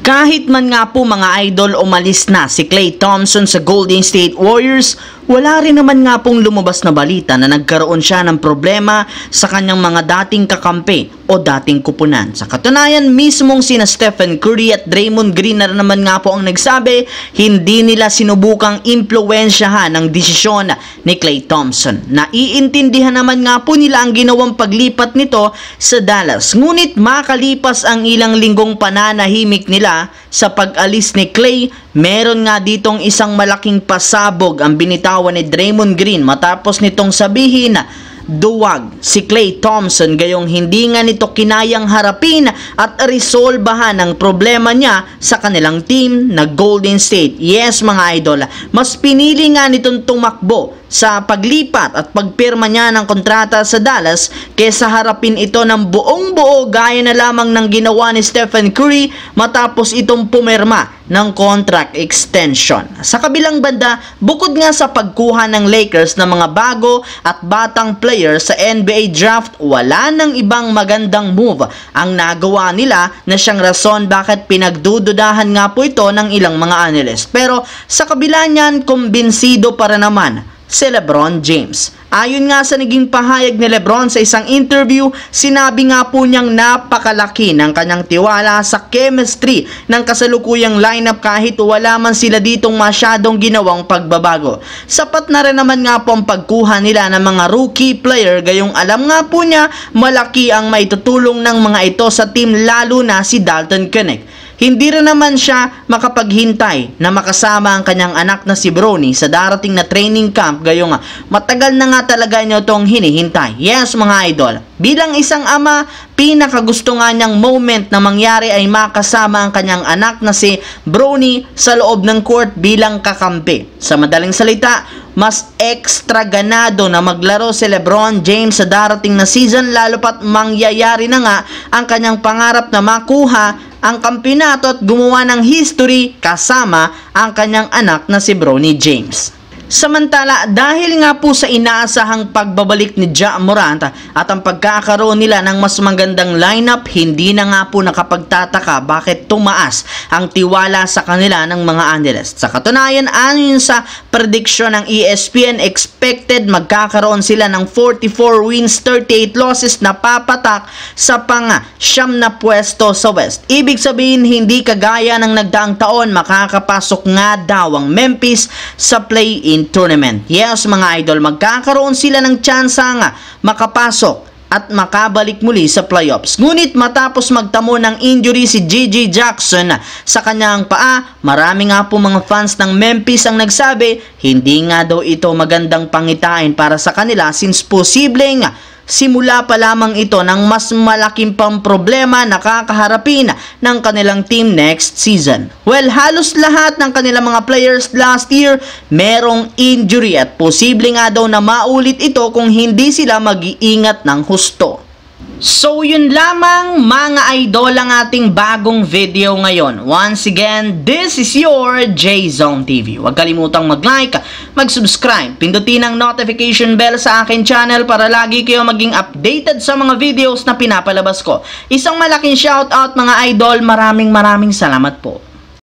Kahit man nga po mga idol umalis na si Klay Thompson sa Golden State Warriors, wala rin naman nga pong lumabas na balita na nagkaroon siya ng problema sa kanyang mga dating kakampi o dating kupunan. Sa katunayan, mismong sina Stephen Curry at Draymond Green na naman nga po ang nagsabi, hindi nila sinubukang impluwensyahan ang desisyon ni Klay Thompson. Naiintindihan naman nga po nila ang ginawang paglipat nito sa Dallas. Ngunit makalipas ang ilang linggong pananahimik nila sa pag-alis ni Klay, meron nga ditong isang malaking pasabog ang binitawan ni Draymond Green matapos nitong sabihin na duwag si Klay Thompson gayong hindi nga nito kinayang harapin at resolbahan ang problema niya sa kanilang team na Golden State. Yes mga idol, mas pinili nga nitong tumakbo sa paglipat at pagpirma niya ng kontrata sa Dallas kaysa harapin ito ng buong buo gaya na lamang ng ginawa ni Stephen Curry matapos itong pumirma ng contract extension. Sa kabilang banda, bukod nga sa pagkuha ng Lakers ng mga bago at batang player sa NBA draft, wala nang ibang magandang move ang nagawa nila na siyang rason bakit pinagdududahan nga po ito ng ilang mga analyst. Pero sa kabila niyan, kumbinsido para naman si LeBron James. Ayon nga sa naging pahayag ni LeBron sa isang interview, sinabi nga po niyang napakalaki ng kanyang tiwala sa chemistry ng kasalukuyang lineup kahit wala man sila ditong masyadong ginawang pagbabago. Sapat na rin naman nga po ang pagkuha nila ng mga rookie player gayong alam nga po niya malaki ang maitutulong ng mga ito sa team lalo na si Dalton Keunig. Hindi rin naman siya makapaghintay na makasama ang kanyang anak na si Bronny sa darating na training camp gayong matagal na nga talaga niyo itong hinihintay. Yes mga idol, bilang isang ama, pinakagusto nga niyang moment na mangyari ay makasama ang kanyang anak na si Bronny sa loob ng court bilang kakampi. Sa madaling salita, mas extra ganado na maglaro si LeBron James sa darating na season lalo pat mangyayari na nga ang kanyang pangarap na makuha ang kampyonato at gumawa ng history kasama ang kanyang anak na si Bronny James. Samantala, dahil nga po sa inaasahang pagbabalik ni Ja Morant at ang pagkakaroon nila ng mas magandang lineup, hindi na nga po nakapagtataka bakit tumaas ang tiwala sa kanila ng mga analysts. Sa katunayan, ayon sa prediction ng ESPN, expected magkakaroon sila ng 44 wins, 38 losses na papatak sa pang-siyam na pwesto sa West. Ibig sabihin, hindi kagaya ng nagdaang taon, makakapasok nga daw ang Memphis sa play-in tournament. Yes mga idol, magkakaroon sila ng tsansa nga makapasok at makabalik muli sa playoffs. Ngunit matapos magtamo ng injury si Gigi Jackson sa kanyang paa, marami nga po mga fans ng Memphis ang nagsabi hindi nga daw ito magandang pangitain para sa kanila since posibleng simula pa lamang ito ng mas malaking pang problema na kakaharapin ng kanilang team next season. Well, halos lahat ng kanilang mga players last year merong injury at posible nga daw na maulit ito kung hindi sila mag-iingat ng husto. So yun lamang mga idol ang ating bagong video ngayon. Once again, this is your J-Zone TV. Huwag kalimutang mag-like, mag-subscribe, pindutin ang notification bell sa akin channel para lagi kayo maging updated sa mga videos na pinapalabas ko. Isang malaking shoutout mga idol, maraming salamat po.